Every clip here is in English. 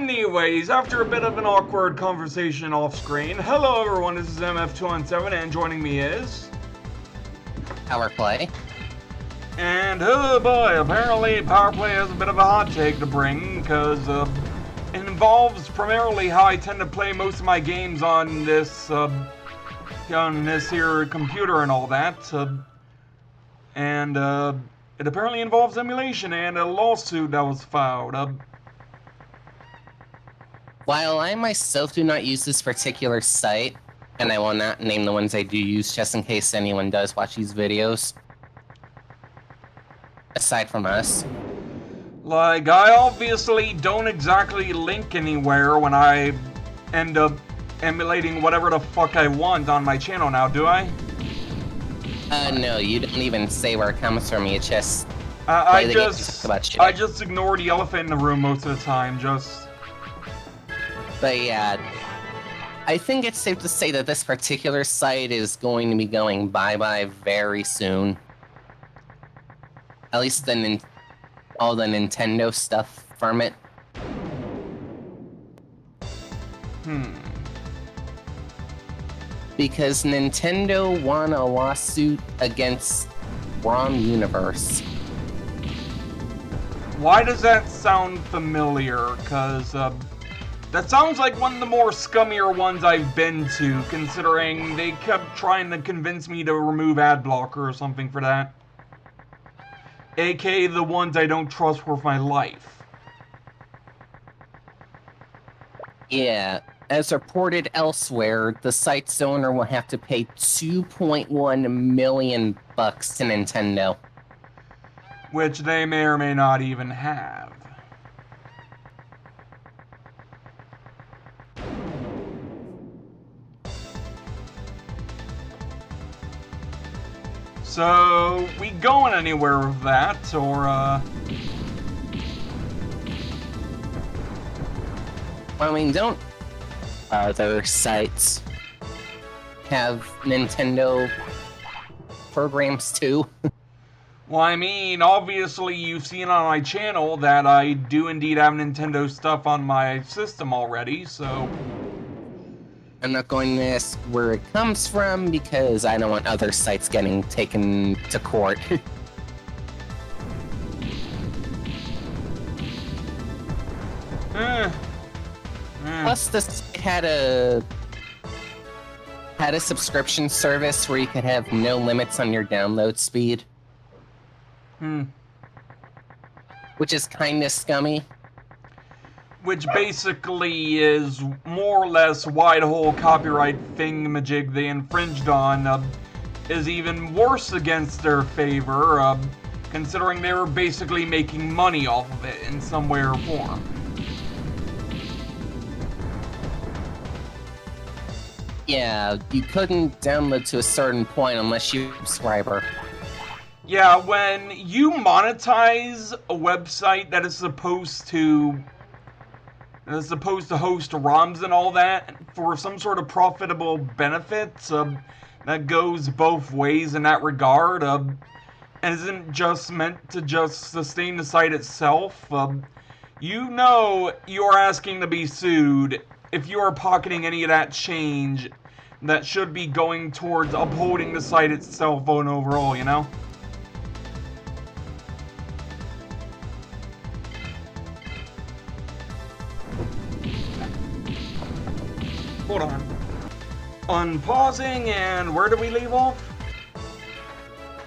Anyways, after a bit of an awkward conversation off screen, hello everyone, this is MF217 and joining me is... Power Play. And oh boy, apparently Power Play has a bit of a hot take to bring, because it involves primarily how I tend to play most of my games on this here computer and all that, and it apparently involves emulation and a lawsuit that was filed. While I myself do not use this particular site, and I will not name the ones I do use just in case anyone does watch these videos, aside from us. Like, I obviously don't exactly link anywhere when I end up emulating whatever the fuck I want on my channel now, do I? No, you don't even say where it comes from, you just... I just ignore the elephant in the room most of the time, But yeah, I think it's safe to say that this particular site is going to be going bye-bye very soon. At least all the Nintendo stuff from it. Because Nintendo won a lawsuit against ROM Universe. Why does that sound familiar? Because, that sounds like one of the more scummier ones I've been to, considering they kept trying to convince me to remove ad blocker or something for that. AKA the ones I don't trust with my life. Yeah, as reported elsewhere, the site's owner will have to pay $2.1 million to Nintendo. Which they may or may not even have. So, we going anywhere with that, or, I mean, don't other sites have Nintendo programs too? Well, I mean, obviously you've seen on my channel that I do indeed have Nintendo stuff on my system already, so... I'm not going to ask where it comes from because I don't want other sites getting taken to court. Plus, the site had a subscription service where you could have no limits on your download speed. Which is kind of scummy. Which basically is more or less why the whole copyright thingamajig they infringed on is even worse against their favor, considering they were basically making money off of it in some way or form. Yeah, you couldn't download to a certain point unless you were a subscriber. Yeah, when you monetize a website that is supposed to host ROMs and all that for some sort of profitable benefits, that goes both ways in that regard, and isn't just meant to just sustain the site itself, you know you're asking to be sued if you are pocketing any of that change that should be going towards upholding the site itself and overall, you know? Hold on. Unpausing, and where do we leave off?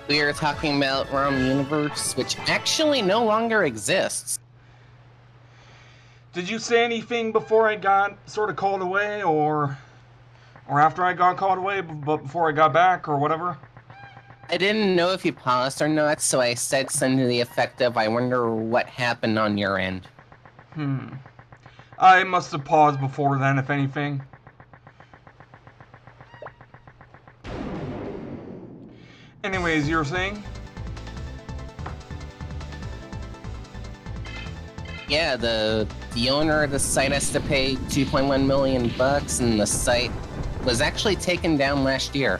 We are talking about ROM Universe, which actually no longer exists. Did you say anything before I got sort of called away, or after I got called away, but before I got back, or whatever? I didn't know if you paused or not, so I said something to the effect of, I wonder what happened on your end. I must have paused before then, if anything. Anyways, you were saying? Yeah, the owner of the site has to pay $2.1 million, and the site was actually taken down last year.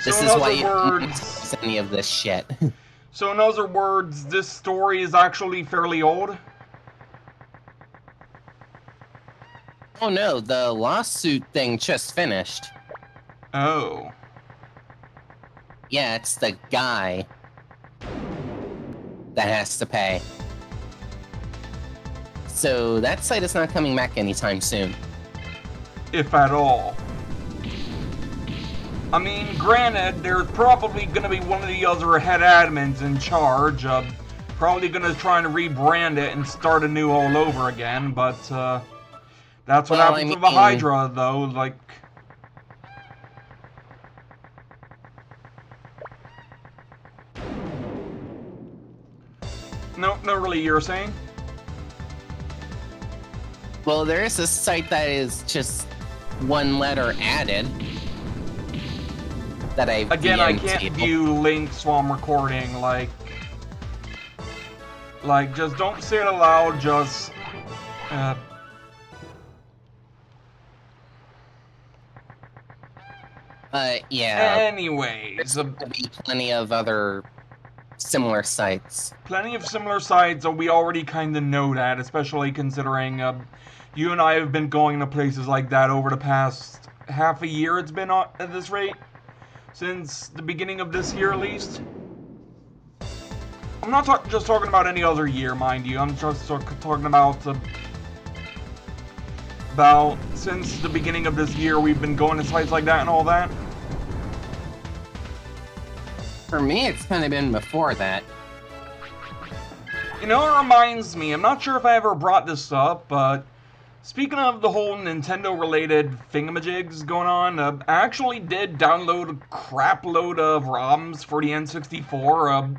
This is why you don't use any of this shit. So in other words, this story is actually fairly old? Oh no, the lawsuit thing just finished. Oh. Yeah, it's the guy that has to pay. So that site is not coming back anytime soon. If at all. I mean, granted, there's probably going to be one of the other head admins in charge, probably going to try and rebrand it and start anew all over again, but, that's what happens with a Hydra, though, like... No, really, you're saying? Well, there is a site that is just one letter added. That I can't view links while I'm recording, like, just don't say it aloud, just, yeah. Anyways, There's gonna be plenty of other similar sites. Plenty of similar sites, we already kind of know that, especially considering, you and I have been going to places like that over the past half a year it's been at this rate. Since the beginning of this year, at least. I'm not just talking about any other year, mind you. I'm just talking about since the beginning of this year, we've been going to sites like that and all that. For me, it's kind of been before that. You know, it reminds me. I'm not sure if I ever brought this up, but speaking of the whole Nintendo-related thingamajigs going on, I actually did download a crap load of ROMs for the N64,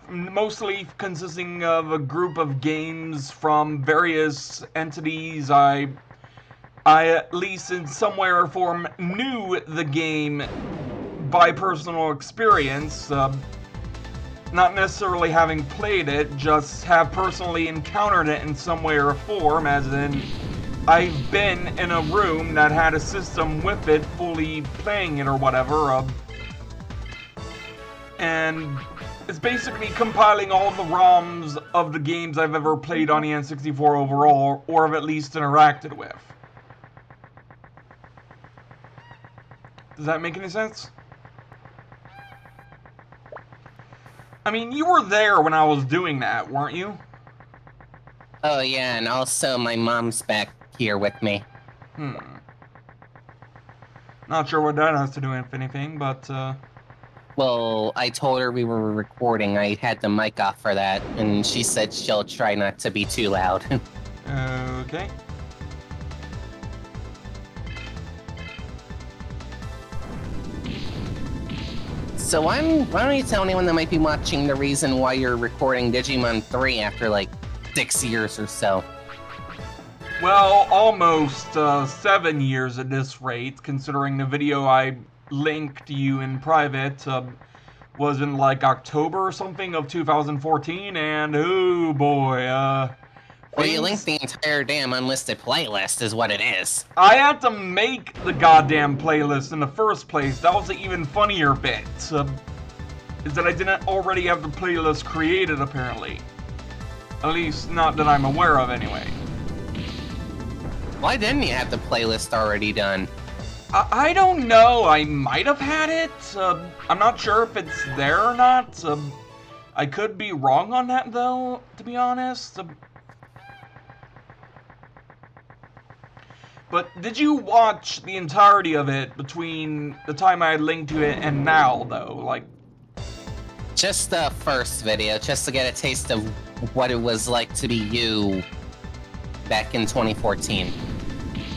mostly consisting of a group of games from various entities I at least in some way or form knew the game by personal experience, not necessarily having played it, just have personally encountered it in some way or form, as in I've been in a room that had a system with it, fully playing it or whatever, and it's basically compiling all the ROMs of the games I've ever played on the N64 overall, or have at least interacted with. Does that make any sense? I mean, you were there when I was doing that, weren't you? Oh yeah, and also my mom's back here with me. Not sure what that has to do with anything, but, Well, I told her we were recording. I had the mic off for that, and she said she'll try not to be too loud. Okay. So why don't you tell anyone that might be watching the reason why you're recording Digimon 3 after like 6 years or so? Well, almost 7 years at this rate, considering the video I linked you in private was in like October or something of 2014, and oh boy, Well, you linked the entire damn unlisted playlist is what it is. I had to make the goddamn playlist in the first place. That was the even funnier bit. Is that I didn't already have the playlist created, apparently. At least, not that I'm aware of, anyway. Why didn't you have the playlist already done? I don't know. I might have had it. I'm not sure if it's there or not. I could be wrong on that, though, to be honest. But did you watch the entirety of it between the time I linked to it and now, though? Like, just the first video, just to get a taste of what it was like to be you back in 2014.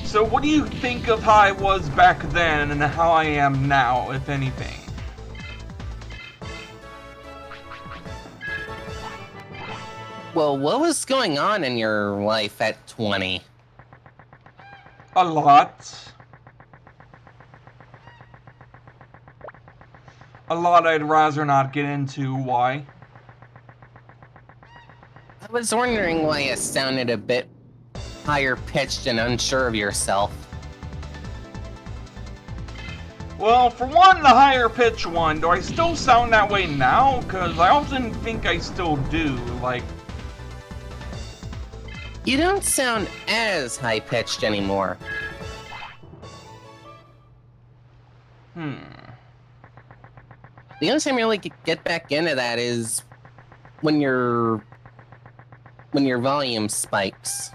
So what do you think of how I was back then and how I am now, if anything? Well, what was going on in your life at 20? A lot. A lot I'd rather not get into. Why? I was wondering why you sounded a bit higher pitched and unsure of yourself. Well, for one, the higher pitch one, do I still sound that way now? Because I often think I still do, like... You don't sound as high-pitched anymore. The only time you really get back into that is when your volume spikes.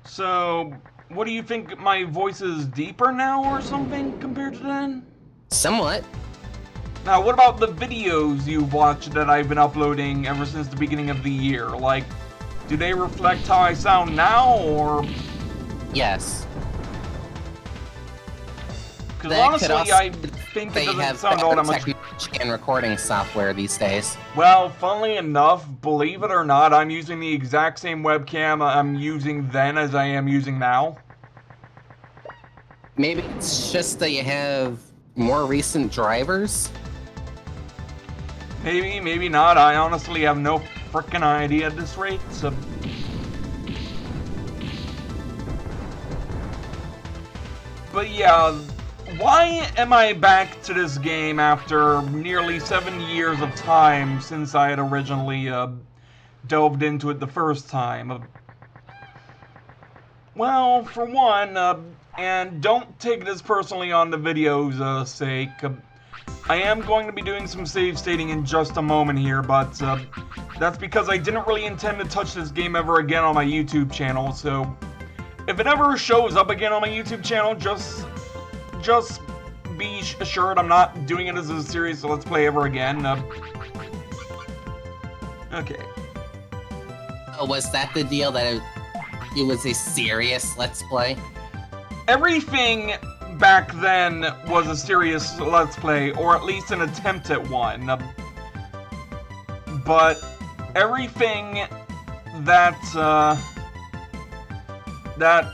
So, what do you think, my voice is deeper now or something compared to then? Somewhat. Now, what about the videos you've watched that I've been uploading ever since the beginning of the year? Like, do they reflect how I sound now, or...? Yes. Because honestly, I think it doesn't sound all that much... and recording software these days. Well, funnily enough, believe it or not, I'm using the exact same webcam I'm using then as I am using now. Maybe it's just that you have more recent drivers? Maybe, maybe not. I honestly have no frickin' idea at this rate, so... But yeah, why am I back to this game after nearly 7 years of time since I had originally delved into it the first time? Well, for one, and don't take this personally on the video's sake, I am going to be doing some save stating in just a moment here, but that's because I didn't really intend to touch this game ever again on my YouTube channel, so if it ever shows up again on my YouTube channel, just be assured I'm not doing it as a serious Let's Play ever again. Okay. Oh, was that the deal, that it was a serious Let's Play? Everything back then was a serious Let's Play, or at least an attempt at one. But everything that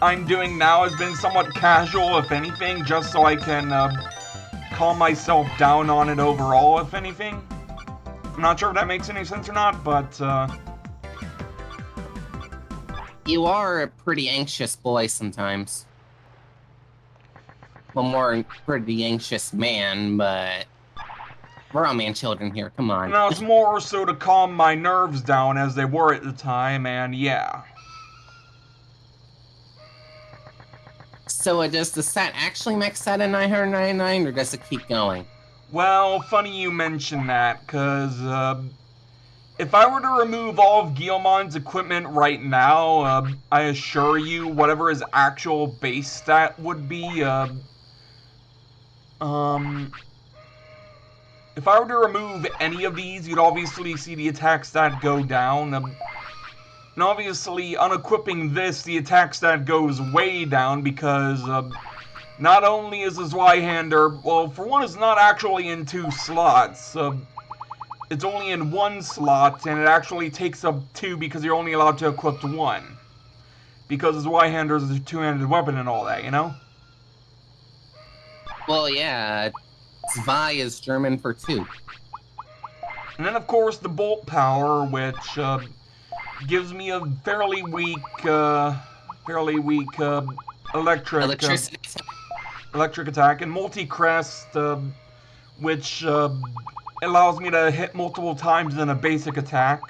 I'm doing now has been somewhat casual, if anything, just so I can calm myself down on it overall, if anything. I'm not sure if that makes any sense or not, but You are a pretty anxious boy sometimes. Well, more a pretty anxious man, but we're all man-children here, come on. No, it's more so to calm my nerves down as they were at the time, and yeah. So does the set actually max out at 999, or does it keep going? Well, funny you mention that, because if I were to remove all of Guillimon's equipment right now, I assure you, whatever his actual base stat would be, if I were to remove any of these, you'd obviously see the attack stat go down. And obviously, unequipping this, the attack stat goes way down because not only is his Y-hander, well, for one, it's not actually in 2 slots. It's only in 1 slot, and it actually takes up 2 because you're only allowed to equip 1. Because his Y-hander is a 2-handed weapon and all that, you know? Well, yeah, Zwei is German for 2. And then, of course, the bolt power, which gives me a fairly weak electric attack, and multi-crest, which allows me to hit multiple times in a basic attack,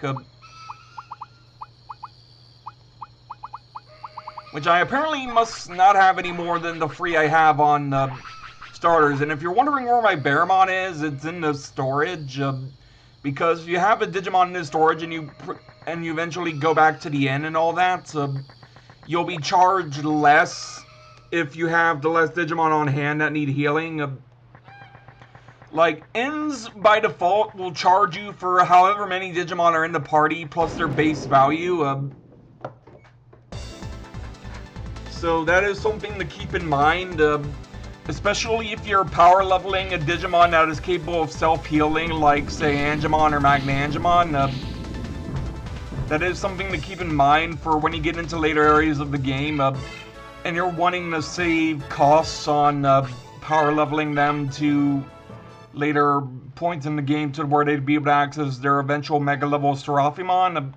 which I apparently must not have any more than the 3 I have on starters. And if you're wondering where my Bearmon is, it's in the storage, because if you have a Digimon in the storage and you eventually go back to the inn and all that, you'll be charged less if you have the less Digimon on hand that need healing. Like, inns by default will charge you for however many Digimon are in the party plus their base value. So that is something to keep in mind, especially if you're power leveling a Digimon that is capable of self-healing, like, say, Angemon or Magna-Angemon. That is something to keep in mind for when you get into later areas of the game, and you're wanting to save costs on power leveling them to later points in the game to where they'd be able to access their eventual Mega level Seraphimon.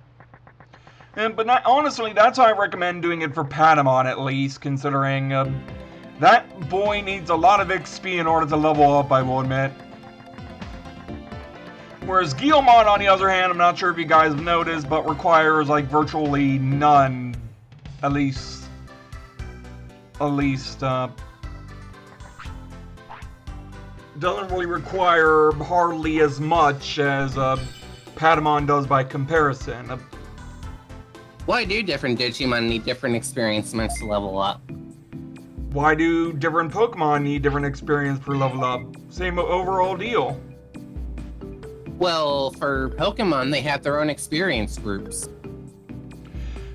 But honestly, that's how I recommend doing it for Patamon, at least, considering that boy needs a lot of XP in order to level up, I will admit. Whereas Guilmon, on the other hand, I'm not sure if you guys have noticed, but requires like virtually none, at least, doesn't really require hardly as much as Patamon does by comparison. Why do different Digimon need different experience points to level up? Why do different Pokemon need different experience per level up? Same overall deal. Well, for Pokemon, they have their own experience groups.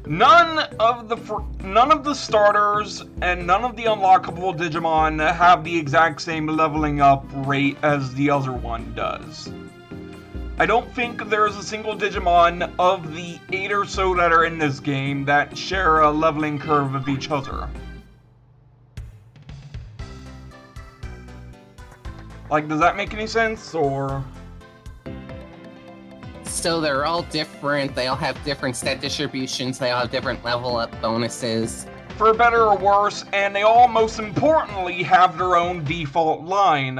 None of the starters and none of the unlockable Digimon have the exact same leveling up rate as the other one does. I don't think there's a single Digimon of the 8 or so that are in this game that share a leveling curve with each other. Like, does that make any sense, or...? So they're all different, they all have different stat distributions, they all have different level up bonuses. For better or worse, and they all, most importantly, have their own default line,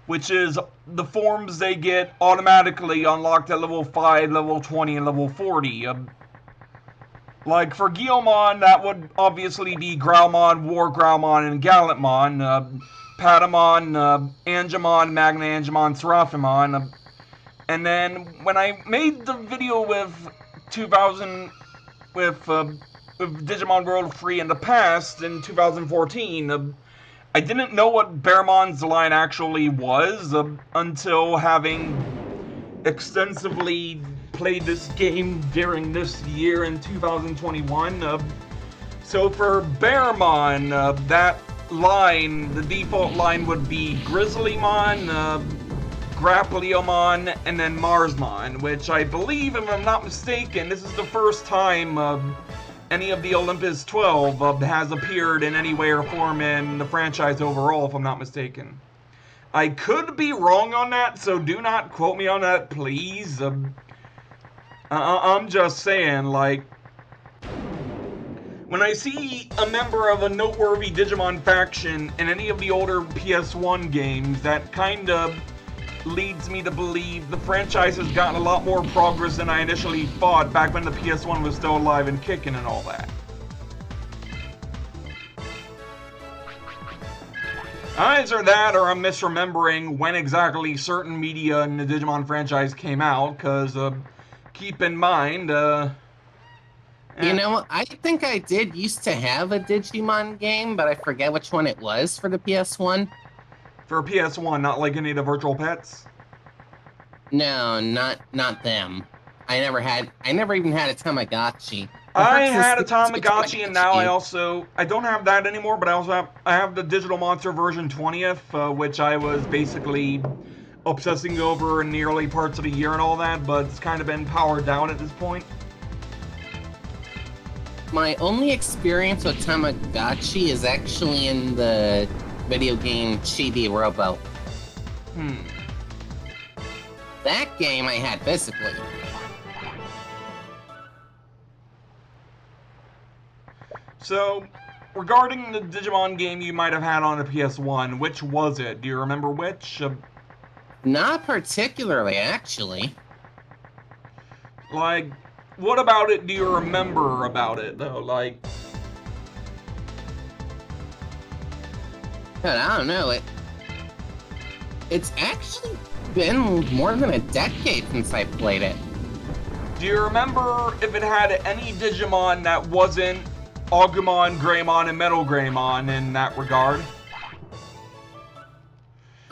which is the forms they get automatically unlocked at level 5, level 20, and level 40. Like, for Guilmon, that would obviously be Growlmon, War Growlmon, and Gallantmon. Patamon, Angemon, Magna Angemon, Seraphimon. And then, when I made the video with Digimon World free in the past, in 2014, I didn't know what Bearmon's line actually was until having extensively played this game during this year in 2021. So for Bearmon, that line, the default line would be Grizzlymon, Grappleomon, and then Marsmon, which I believe, if I'm not mistaken, this is the first time any of the Olympus 12 has appeared in any way or form in the franchise overall, if I'm not mistaken. I could be wrong on that, so do not quote me on that, please. I'm just saying, like, when I see a member of a noteworthy Digimon faction in any of the older PS1 games, that kind of leads me to believe the franchise has gotten a lot more progress than I initially thought back when the PS1 was still alive and kicking and all that. Either that or I'm misremembering when exactly certain media in the Digimon franchise came out, because keep in mind, You know, I think I did used to have a Digimon game, but I forget which one it was for the PS1. For PS1, not like any of the virtual pets? No, not them. I never even had a Tamagotchi. I Perhaps had a this is Tamagotchi, and now I don't have that anymore, but I have the Digital Monster version 20th, which I was basically obsessing over in the early parts of the year and all that, but it's kind of been powered down at this point. My only experience with Tamagotchi is actually in the video game Chibi Robo. That game I had physically. So, regarding the Digimon game you might have had on the PS1, which was it? Do you remember which? Not particularly, actually. Like, what about it do you remember about it, though? Like... I don't know, it's actually been more than a decade since I played it. Do you remember if it had any Digimon that wasn't Agumon, Greymon, and Metal Greymon in that regard?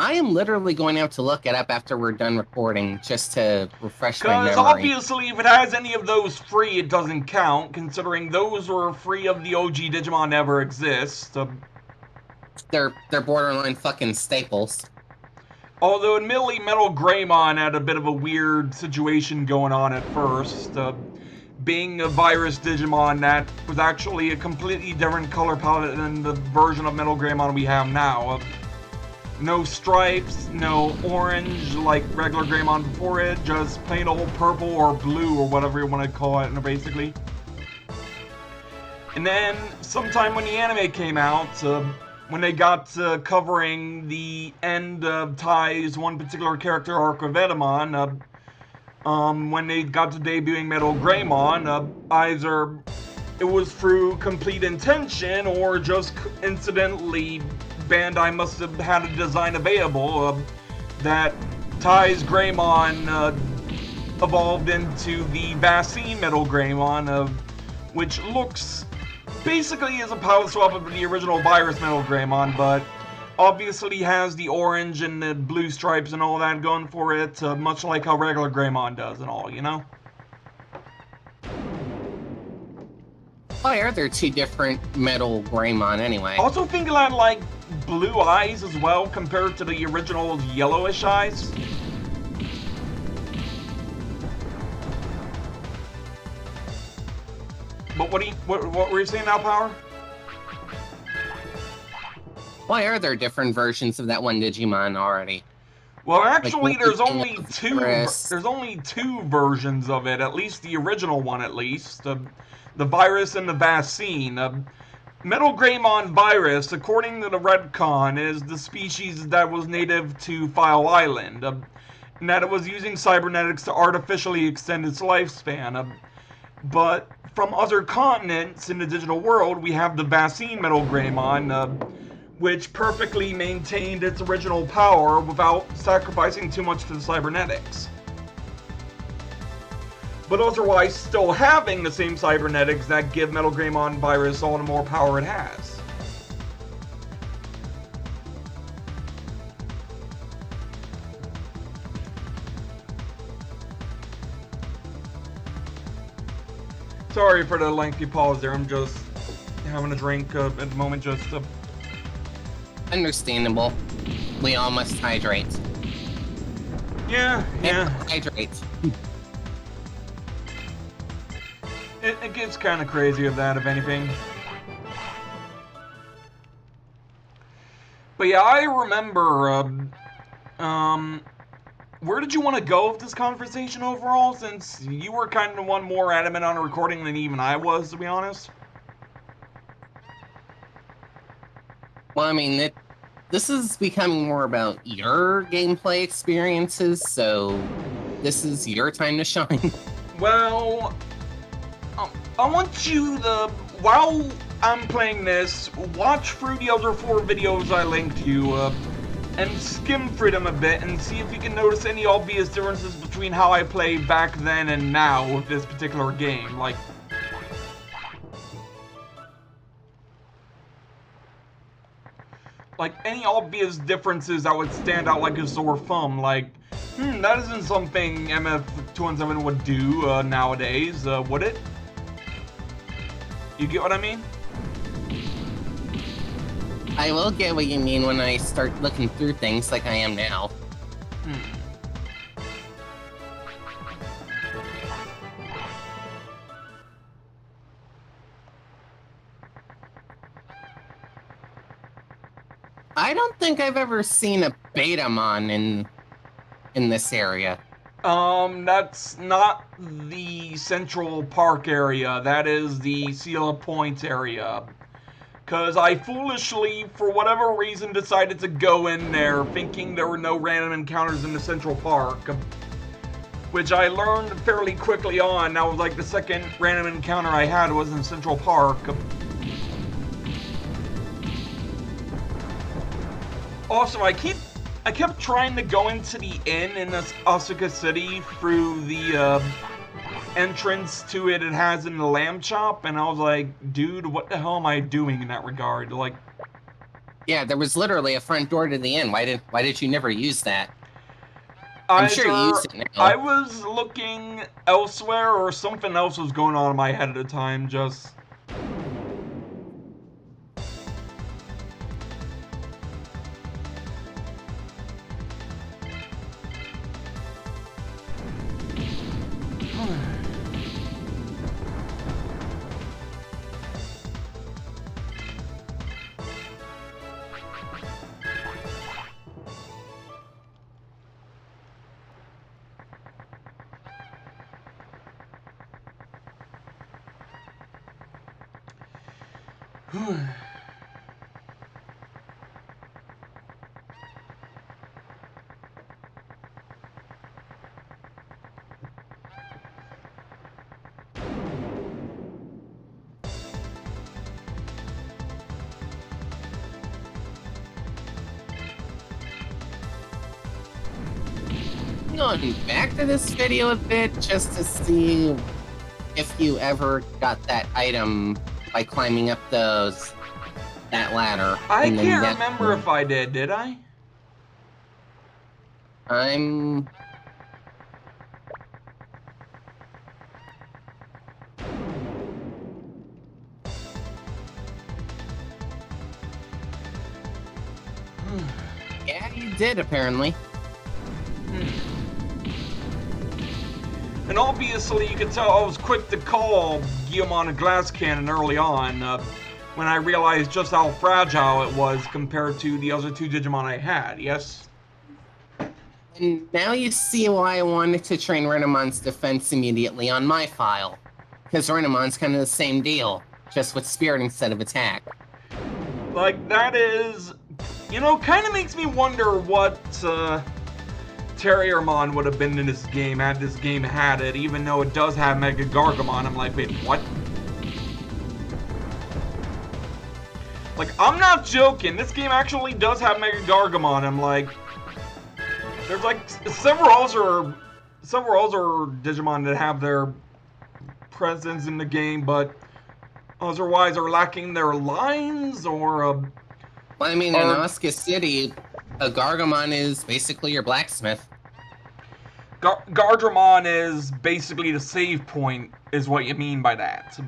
I am literally going to have to look it up after we're done recording, just to refresh my memory. Because obviously, if it has any of those free, it doesn't count, considering those were free of the OG Digimon ever exist. They're borderline fucking staples. Although, admittedly, Metal Greymon had a bit of a weird situation going on at first. Being a virus Digimon that was actually a completely different color palette than the version of Metal Greymon we have now. No stripes, no orange like regular Greymon before it, just plain old purple or blue or whatever you want to call it, basically. And then, sometime when the anime came out, when they got covering the end of Tai's one particular character arc of Edamon, when they got to debuting Metal Greymon, either it was through complete intention or just incidentally Bandai must have had a design available that Tai's Greymon evolved into the Vaccine Metal Greymon, which looks basically as a power swap of the original Virus Metal Greymon, but obviously has the orange and the blue stripes and all that going for it, much like how regular Greymon does and all, you know? Why are there two different Metal Greymon anyway? Also think it had, like, blue eyes as well compared to the original yellowish eyes. But what were you saying now, Power? Why are there different versions of that one Digimon already? Well, actually, Like, there's only virus. there's only two versions of it. At least the original one, at least the virus and the vaccine. Metal Greymon virus, according to the Redcon, is the species that was native to File Island, and that it was using cybernetics to artificially extend its lifespan. But from other continents in the digital world, we have the vaccine Metal Greymon, which perfectly maintained its original power without sacrificing too much to the cybernetics. But otherwise still having the same cybernetics that give Metal Greymon Virus all the more power it has. Sorry for the lengthy pause there, I'm just having a drink at the moment, just Understandable. We all must hydrate. Yeah. Hydrate. It gets kind of crazy of that, if anything. But yeah, I remember, where did you want to go with this conversation overall, since you were kind of the one more adamant on recording than even I was, to be honest? Well, I mean, this is becoming more about your gameplay experiences, so this is your time to shine. Well, I want you to, while I'm playing this, watch through the other 4 videos I linked you, and skim through them a bit and see if you can notice any obvious differences between how I play back then and now with this particular game. Like any obvious differences that would stand out like a sore thumb, like, that isn't something MF217 would do nowadays, would it? You get what I mean? I will get what you mean when I start looking through things like I am now. I don't think I've ever seen a Betamon in this area. That's not the Central Park area. That is the Seal Point area. Because I foolishly, for whatever reason, decided to go in there thinking there were no random encounters in the Central Park. Which I learned fairly quickly on. That was like the second random encounter I had was in Central Park. Also, I kept trying to go into the inn in this Asuka City through the entrance to it has in the lamb chop, and I was like, dude, what the hell am I doing in that regard? Like, yeah, there was literally a front door to the inn. Why did you never use that? I'm sure you use it now. I was looking elsewhere, or something else was going on in my head at the time, just... Going back to this video a bit just to see if you ever got that item by climbing up that ladder. I can't remember if I did I? I'm... Yeah, you did, apparently. And obviously, you can tell I was quick to call Digimon a glass cannon early on, when I realized just how fragile it was compared to the other two Digimon I had, yes? And now you see why I wanted to train Renamon's defense immediately on my file. Because Renamon's kind of the same deal, just with spirit instead of attack. Like, that is... You know, kind of makes me wonder what, Terriermon would have been in this game had this game had it, even though it does have Mega Gargamon. I'm like, wait, what? Like, I'm not joking. This game actually does have Mega Gargamon. I'm like, there's like several other Digimon that have their presence in the game, but otherwise are lacking their lines or. Well, I mean, in Oscar City, a Gargamon is basically your blacksmith. Gardramon is basically the save point, is what you mean by that.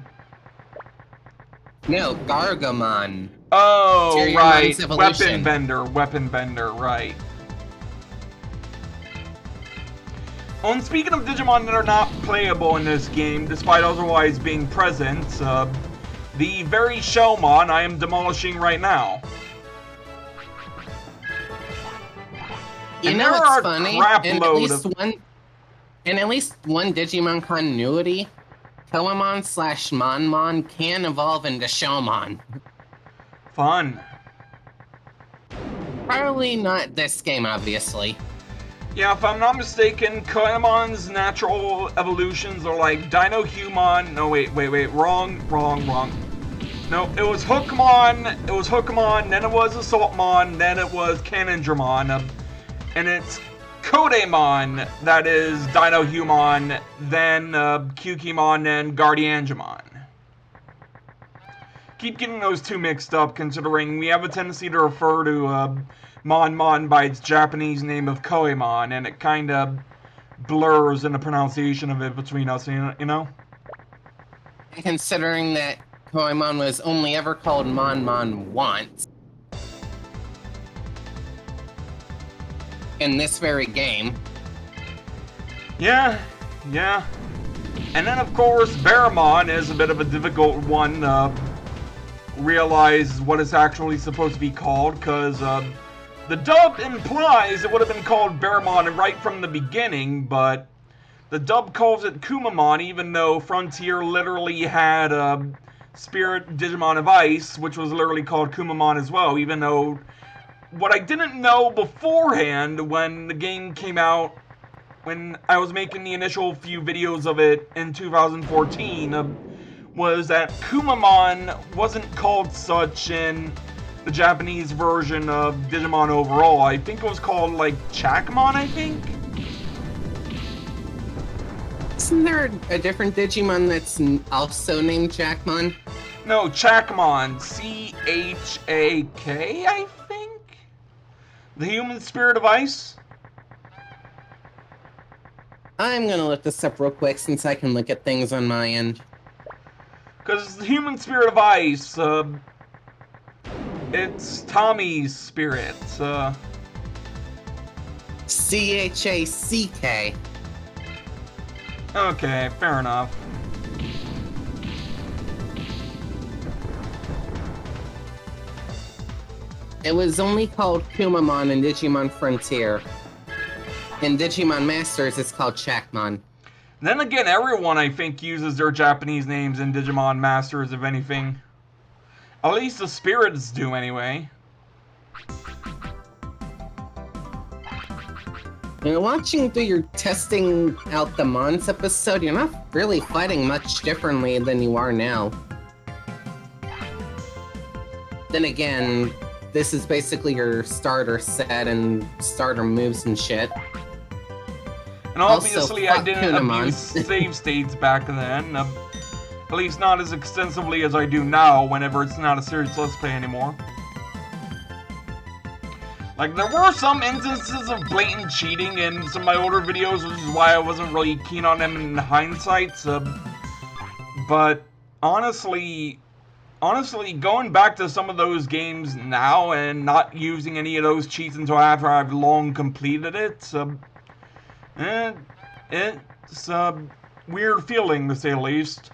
No, Gargamon. Oh, right. Weapon bender, right. Oh, and speaking of Digimon that are not playable in this game, despite otherwise being present, the very Shellmon I am demolishing right now. You know what's funny? In at least one Digimon continuity, Koemon/Monmon can evolve into Shellmon. Fun. Probably not this game, obviously. Yeah, if I'm not mistaken, Koemon's natural evolutions are like Dino-Humon. No, wait. Wrong. No, it was Hookmon, then it was Assaultmon, then it was Cannondramon. And it's Kodamon that is Dino-Humon, then Kyukimon, and Guardiangemon. Keep getting those two mixed up, considering we have a tendency to refer to Mon by its Japanese name of Koemon, and it kind of blurs in the pronunciation of it between us, you know? Considering that Koemon was only ever called Mon once. In this very game. Yeah. And then, of course, Bearmon is a bit of a difficult one to realize what it's actually supposed to be called, because the dub implies it would have been called Bearmon right from the beginning, but the dub calls it Kumamon, even though Frontier literally had Spirit Digimon of Ice, which was literally called Kumamon as well, even though what I didn't know beforehand when the game came out, when I was making the initial few videos of it in 2014, was that Kumamon wasn't called such in the Japanese version of Digimon overall. I think it was called, like, Chakmon, I think? Isn't there a different Digimon that's also named Chakmon? No, Chakmon. C-H-A-K, I think? The human spirit of ice? I'm gonna look this up real quick since I can look at things on my end. Because the human spirit of ice, it's Tommy's spirit. C-H-A-C-K. Okay, fair enough. It was only called Kumamon in Digimon Frontier. In Digimon Masters, it's called Chakmon. Then again, everyone, I think, uses their Japanese names in Digimon Masters, if anything. At least the spirits do, anyway. Watching through your testing out the Mons episode, you're not really fighting much differently than you are now. Then again, this is basically your starter set and starter moves and shit. And obviously Also, I didn't abuse save states back then. At least not as extensively as I do now, whenever it's not a serious Let's Play anymore. Like, there were some instances of blatant cheating in some of my older videos, which is why I wasn't really keen on them in hindsight. But honestly, going back to some of those games now and not using any of those cheats until after I've long completed it, it's a weird feeling, to say the least.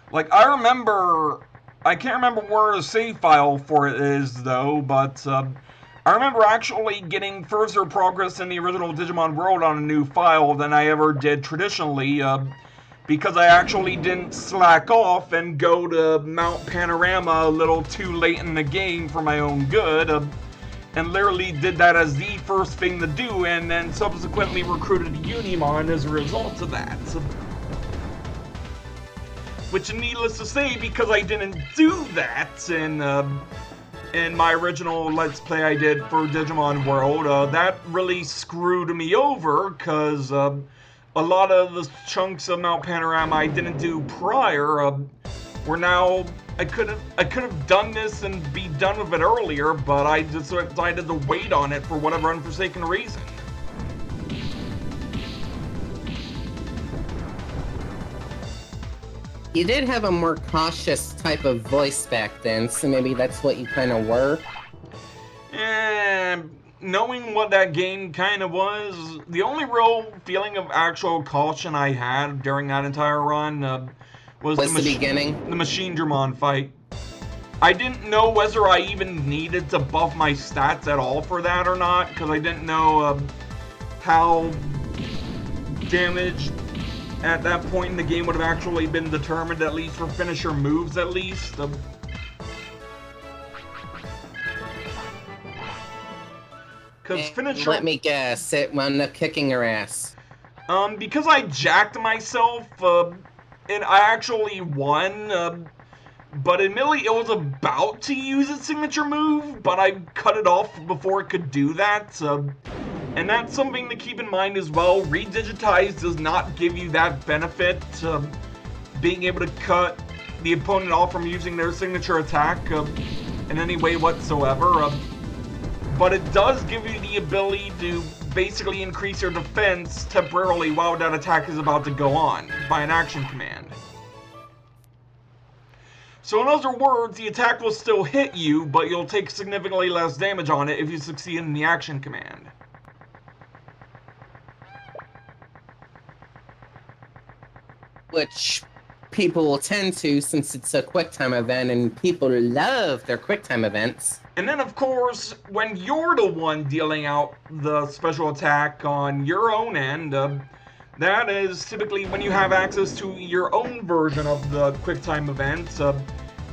Like, I can't remember where the save file for it is, though, but I remember actually getting further progress in the original Digimon World on a new file than I ever did traditionally, because I actually didn't slack off and go to Mount Panorama a little too late in the game for my own good, and literally did that as the first thing to do, and then subsequently recruited Unimon as a result of that. Which, needless to say, because I didn't do that in my original Let's Play I did for Digimon World, that really screwed me over, because a lot of the chunks of Mount Panorama I didn't do prior were now... I could have done this and be done with it earlier, but I just decided to wait on it for whatever unforsaken reason. You did have a more cautious type of voice back then, so maybe that's what you kind of were. Knowing what that game kind of was, the only real feeling of actual caution I had during that entire run was the beginning? The Machine Dramon fight. I didn't know whether I even needed to buff my stats at all for that or not, because I didn't know how damage at that point in the game would have actually been determined, at least for finisher moves, at least. Because finisher... Let me guess, it wound up kicking your ass. Because I jacked myself, and I actually won, but admittedly it was about to use its signature move, but I cut it off before it could do that, and that's something to keep in mind as well. Redigitize does not give you that benefit, being able to cut the opponent off from using their signature attack in any way whatsoever, but it does give you the ability to basically increase your defense temporarily while that attack is about to go on by an action command. So in other words, the attack will still hit you, but you'll take significantly less damage on it if you succeed in the action command. Which people will tend to, since it's a QuickTime event and people love their QuickTime events. And then, of course, when you're the one dealing out the special attack on your own end, that is typically when you have access to your own version of the QuickTime event,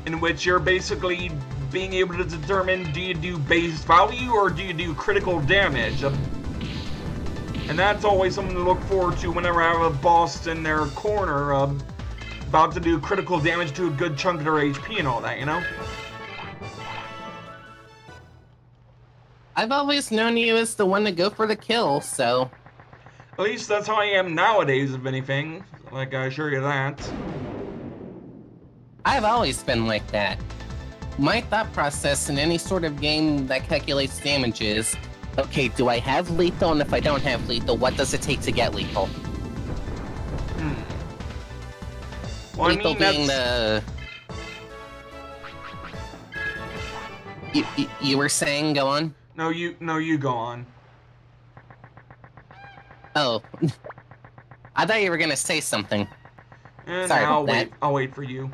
in which you're basically being able to determine, do you do base value or do you do critical damage? And that's always something to look forward to whenever I have a boss in their corner about to do critical damage to a good chunk of their HP and all that, you know? I've always known you as the one to go for the kill, so... At least that's how I am nowadays, if anything. Like, I assure you that. I've always been like that. My thought process in any sort of game that calculates damage is, okay, do I have lethal? And if I don't have lethal, what does it take to get lethal? Well, lethal I mean, being the... You were saying, go on? No, you go on. Oh. I thought you were gonna say something. Sorry, I'll wait for you.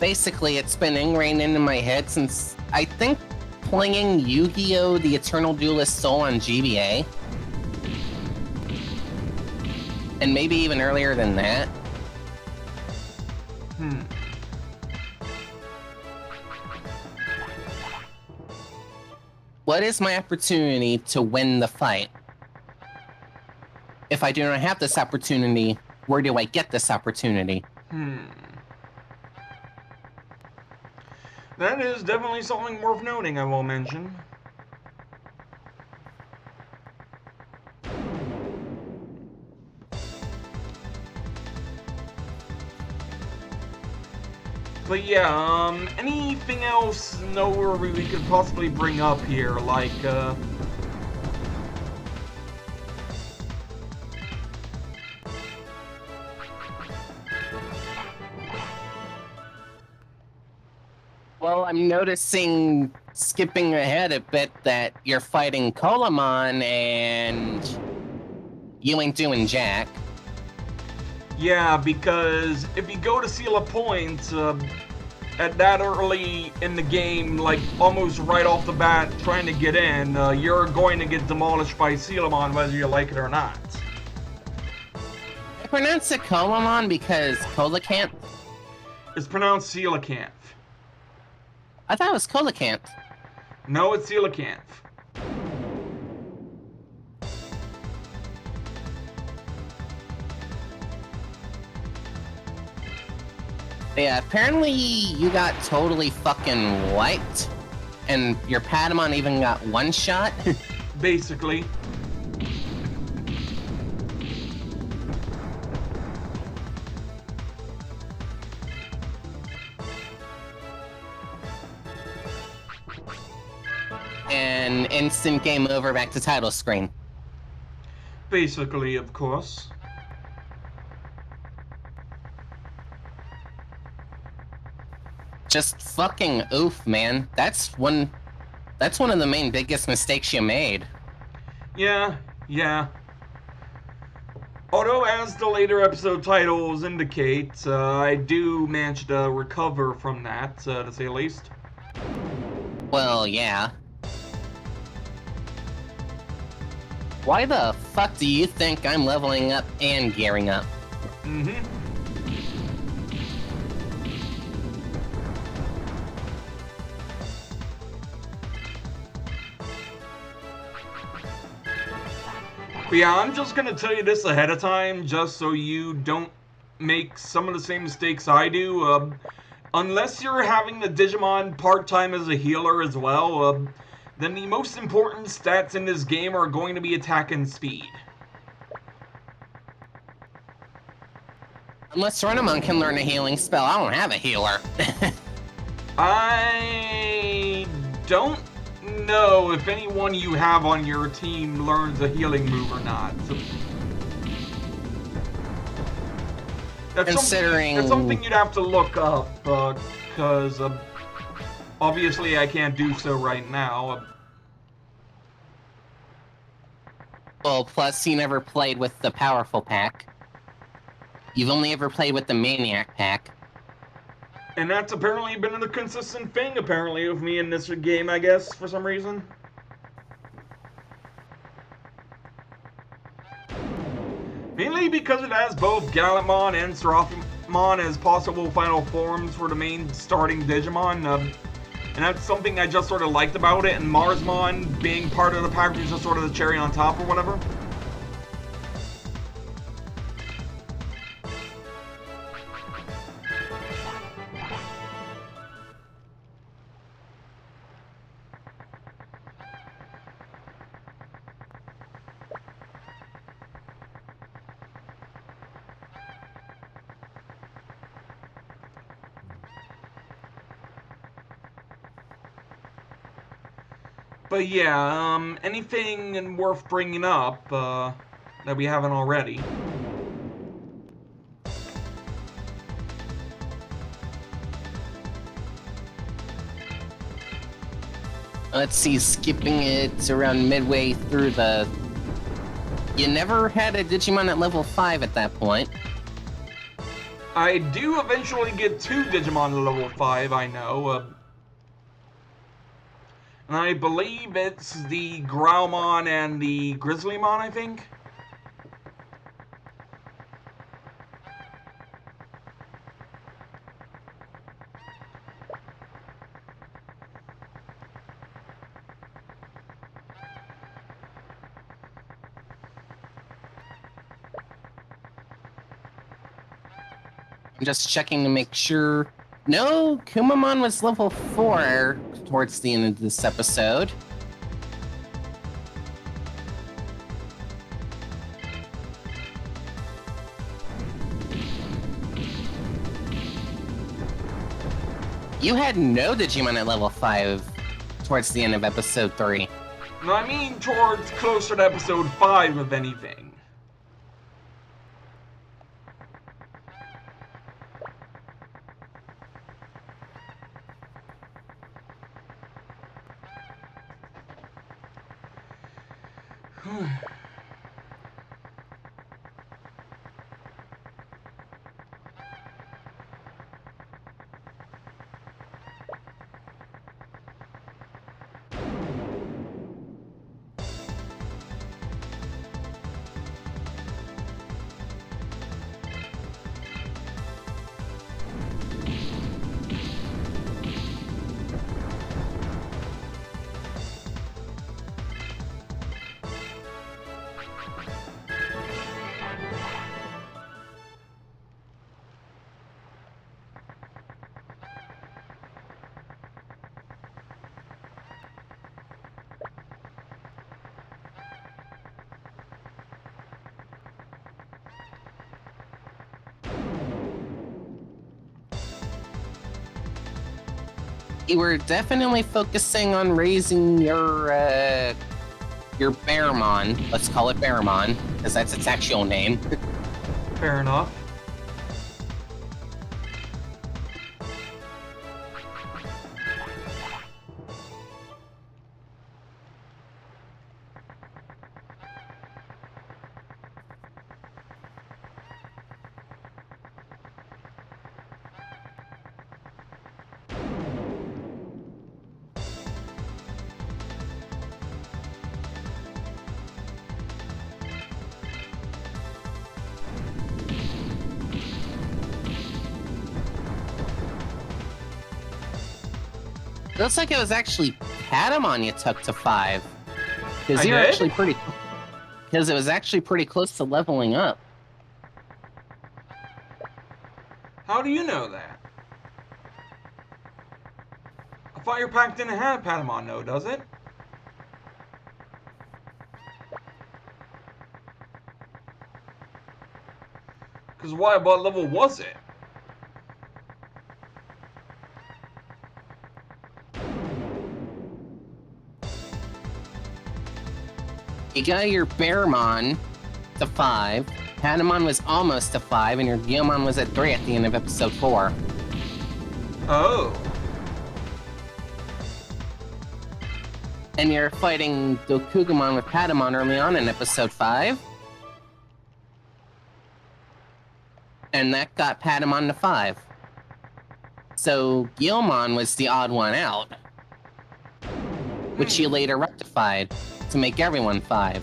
Basically, it's been ingrained into my head since, I think, playing Yu-Gi-Oh! The Eternal Duelist Soul on GBA. And maybe even earlier than that. Hmm. What is my opportunity to win the fight? If I do not have this opportunity, where do I get this opportunity? That is definitely something worth noting, I will mention. But yeah, anything else noteworthy we could possibly bring up here, like, Well, I'm noticing, skipping ahead a bit, that you're fighting Colamon and you ain't doing jack. yeah, because if you go to seal a point, at that early in the game, like almost right off the bat, trying to get in, you're going to get demolished by Sealamon whether you like it or not. I pronounce it Colamon because Coelacanth. It's pronounced Coelacanth. I thought it was Coelacanth. No, it's Coelacanth. Yeah, apparently you got totally fucking wiped, and your Patamon even got one shot. Basically. And instant game over, back to title screen. Basically, of course. Just fucking oof, man. That's one of the main biggest mistakes you made. Yeah, yeah. Although, as the later episode titles indicate, I do manage to recover from that, to say the least. Well, yeah. Why the fuck do you think I'm leveling up and gearing up? Mm-hmm. But yeah, I'm just gonna tell you this ahead of time, just so you don't make some of the same mistakes I do. Unless you're having the Digimon part-time as a healer as well, then the most important stats in this game are going to be attack and speed. Unless Renamon can learn a healing spell, I don't have a healer. I don't know if anyone you have on your team learns a healing move or not. So that's something you'd have to look up, because obviously I can't do so right now. Well, plus you never played with the powerful pack. You've only ever played with the Maniac pack. And that's apparently been a consistent thing, apparently, with me in this game, I guess, for some reason. Mainly because it has both Gallantmon and Seraphimon as possible final forms for the main starting Digimon. And that's something I just sort of liked about it, and Marsmon being part of the package is just sort of the cherry on top or whatever. But yeah, anything worth bringing up that we haven't already? Let's see, skipping it around midway through the... You never had a Digimon at level 5 at that point. I do eventually get 2 Digimon at level 5, I know. And I believe it's the Growlmon and the Grizzlymon, I think. I'm just checking to make sure. No, Kumamon was level 4 towards the end of this episode. You had no Digimon at level 5 towards the end of episode 3. No, I mean towards closer to episode 5 of anything. You were definitely focusing on raising your Bearmon. Let's call it Bearmon, because that's its actual name. Fair enough. Looks like it was actually Patamon you took to 5. Because I you're did? actually pretty. Because it was actually pretty close to leveling up. How do you know that? A Fire Pack didn't have Patamon, no, does it? Because why? What level was it? You got your Bearmon to 5. Patamon was almost to 5, and your Guilmon was at 3 at the end of episode 4. Oh. And you're fighting Dokugumon with Patamon early on in episode 5. And that got Patamon to 5. So Guilmon was the odd one out, which you later rectified to make everyone 5.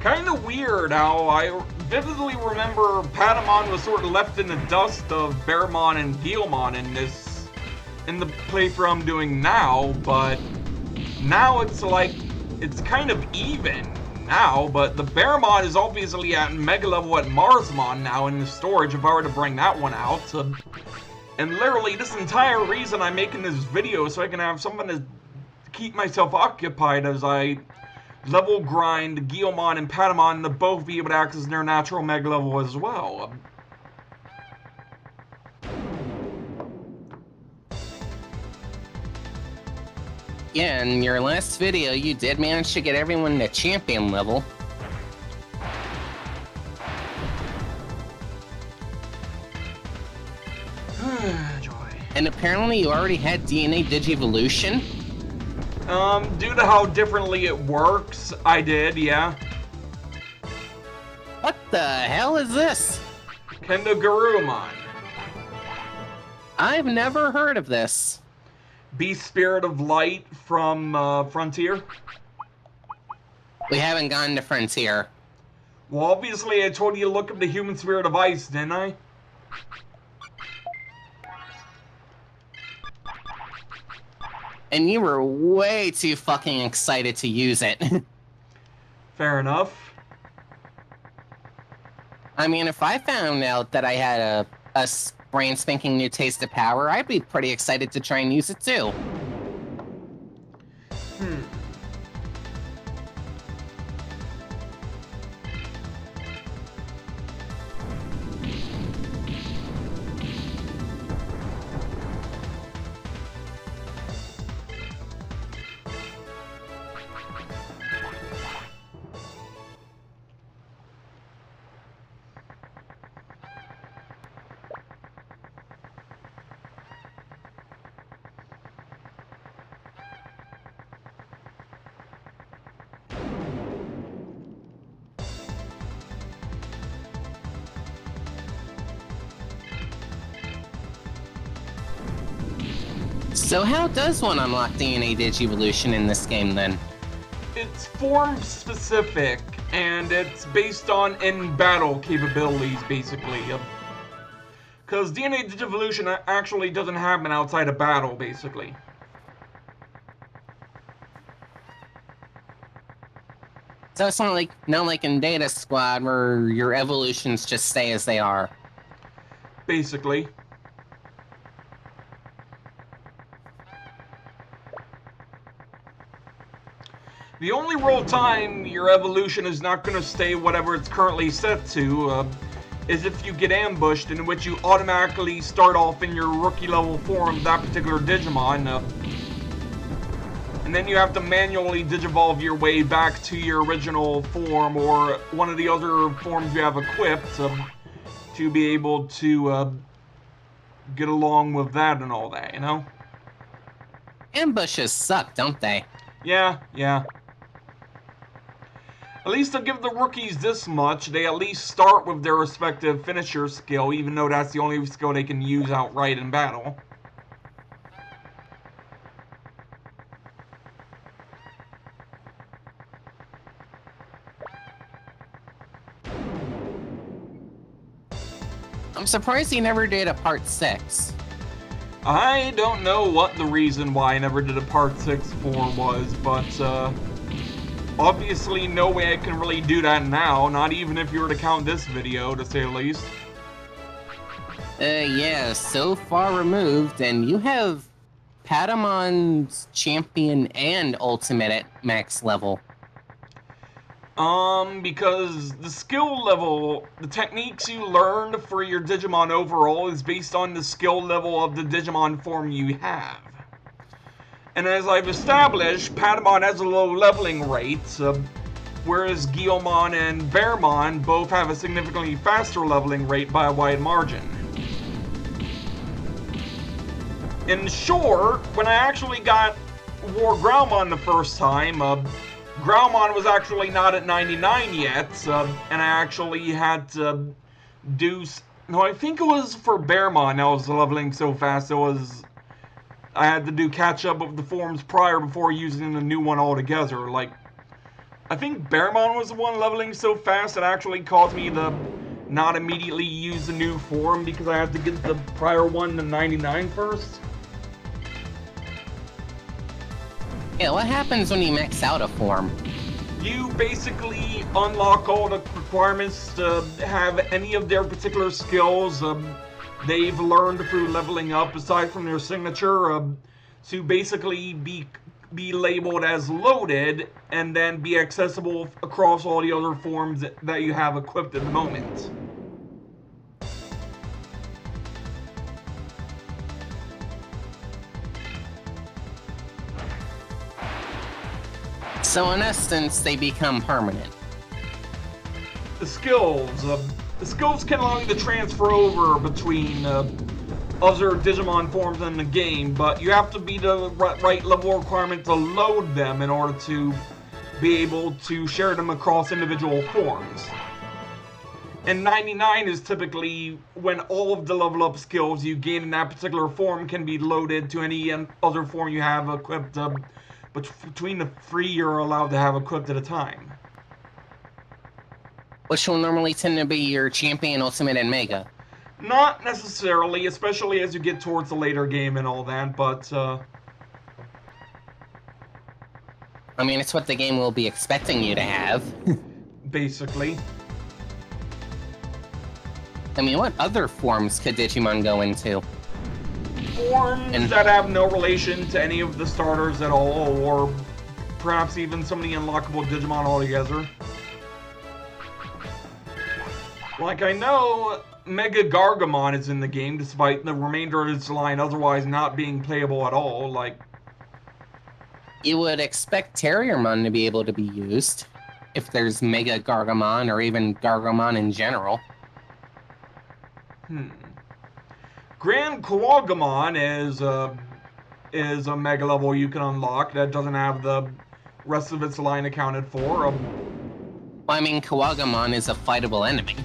Kind of weird how I vividly remember Patamon was sort of left in the dust of Bearmon and Guilmon in the playthrough I'm doing now, but now it's like, it's kind of even now, but the Bearmon is obviously at Mega level at Marsmon now in the storage if I were to bring that one out. And literally this entire reason I'm making this video so I can have something to keep myself occupied as I level grind Guilmon and Patamon to both be able to access their natural Mega level as well. Yeah, in your last video, you did manage to get everyone to champion level. Joy. And apparently you already had DNA Digivolution. Due to how differently it works, I did, yeah. What the hell is this? Kendo Garurumon. I've never heard of this. Beast Spirit of Light from Frontier. We haven't gone to Frontier. Well, obviously I told you to look up the Human Spirit of Ice, didn't I? And you were way too fucking excited to use it. Fair enough. I mean, if I found out that I had a brand spanking new taste of power, I'd be pretty excited to try and use it too. So how does one unlock DNA Digivolution in this game then? It's form specific, and it's based on in-battle capabilities, basically. Because DNA Digivolution actually doesn't happen outside of battle, basically. So it's not like in Data Squad where your evolutions just stay as they are. Basically. The only real time your evolution is not going to stay whatever it's currently set to is if you get ambushed, in which you automatically start off in your rookie level form of that particular Digimon, and then you have to manually digivolve your way back to your original form or one of the other forms you have equipped to be able to get along with that and all that, you know? Ambushes suck, don't they? Yeah. At least I'll give the rookies this much. They at least start with their respective finisher skill, even though that's the only skill they can use outright in battle. I'm surprised he never did a part 6. I don't know what the reason why I never did a part 6 form was, but obviously no way I can really do that now, not even if you were to count this video, to say the least. Yeah, so far removed, and you have Patamon's champion and ultimate at max level. Because the skill level, the techniques you learned for your Digimon overall is based on the skill level of the Digimon form you have. And as I've established, Patamon has a low leveling rate, whereas Guilmon and Bearmon both have a significantly faster leveling rate by a wide margin. In short, when I actually wore Groundmon the first time, Groundmon was actually not at 99 yet, and I actually had to do... No, I think it was for Bearmon I was leveling so fast, I had to do catch up of the forms prior before using the new one altogether. Like, I think Bearmon was the one leveling so fast it actually caused me to not immediately use the new form because I had to get the prior one to 99 first. Yeah, what happens when you max out a form? You basically unlock all the requirements to have any of their particular skills they've learned through leveling up, aside from their signature, to basically be labeled as loaded and then be accessible across all the other forms that you have equipped at the moment. So in essence, they become permanent. The skills can allow you to transfer over between other Digimon forms in the game, but you have to be the right level requirement to load them in order to be able to share them across individual forms. And 99 is typically when all of the level up skills you gain in that particular form can be loaded to any other form you have equipped, but between the 3 you're allowed to have equipped at a time. Which will normally tend to be your champion, ultimate, and mega. Not necessarily, especially as you get towards the later game and all that, but I mean, it's what the game will be expecting you to have. basically. I mean, what other forms could Digimon go into? Forms that have no relation to any of the starters at all, or perhaps even some of the unlockable Digimon altogether. Like, I know Mega Gargamon is in the game, despite the remainder of its line otherwise not being playable at all. Like, You would expect Terriermon to be able to be used if there's Mega Gargamon or even Gargamon in general. Grand Kuwagamon is a mega level you can unlock that doesn't have the rest of its line accounted for. Well, I mean, Kuwagamon is a fightable enemy.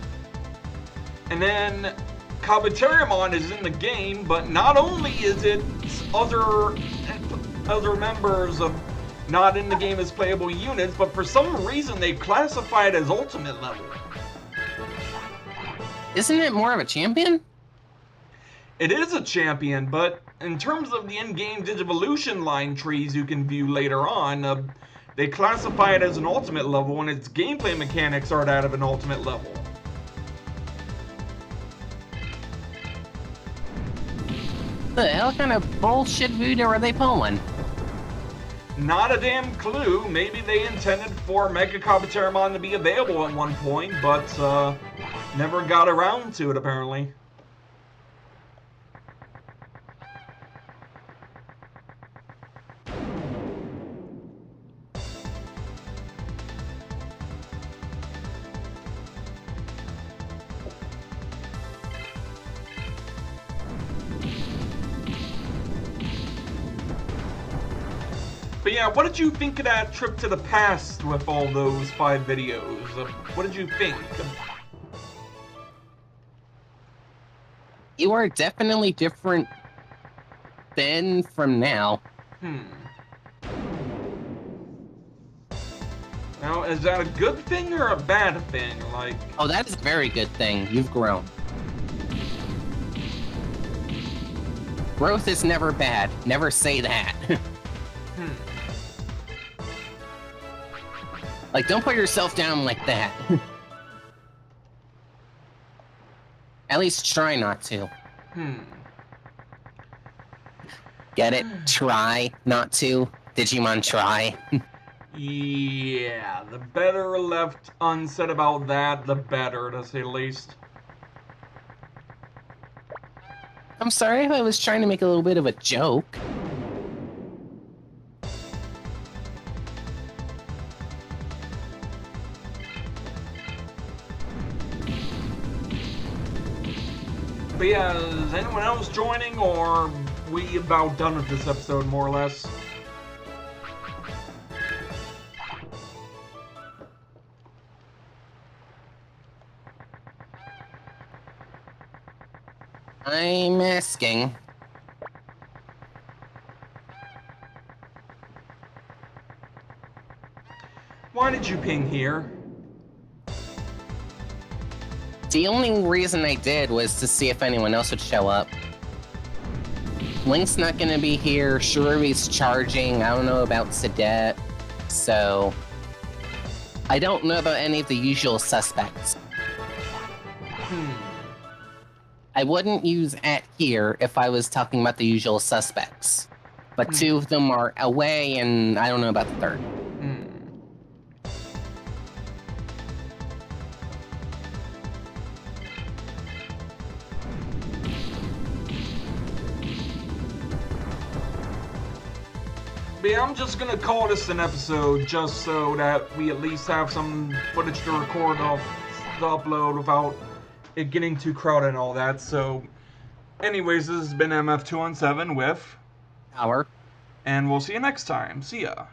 And then Kabuterimon is in the game, but not only is it other members of not in the game as playable units, but for some reason they classify it as ultimate level. Isn't it more of a champion? It is a champion, but in terms of the in-game Digivolution line trees you can view later on, they classify it as an ultimate level, and its gameplay mechanics are that of an ultimate level. The hell kind of bullshit voodoo are they pulling? Not a damn clue. Maybe they intended for Mega Kabuterimon to be available at one point, but never got around to it apparently. But yeah, what did you think of that trip to the past with all those 5 videos? What did you think? You are definitely different then from now. Now, is that a good thing or a bad thing? Like, Oh, that is a very good thing. You've grown. Growth is never bad. Never say that. Like, don't put yourself down like that. At least try not to. Get it? Try not to. Digimon try. yeah, the better left unsaid about that, the better, to say the least. I'm sorry if I was trying to make a little bit of a joke. But yeah, is anyone else joining, or we about done with this episode, more or less? I'm asking. Why did you ping here? The only reason I did was to see if anyone else would show up. Link's not gonna be here, Shurui's charging, I don't know about Cadet, so... I don't know about any of the usual suspects. I wouldn't use @here if I was talking about the usual suspects. But 2 of them are away, and I don't know about the 3rd. But yeah, I'm just gonna call this an episode just so that we at least have some footage to record off the upload without it getting too crowded and all that. So, anyways, this has been MF217 with Power. and we'll see you next time. See ya.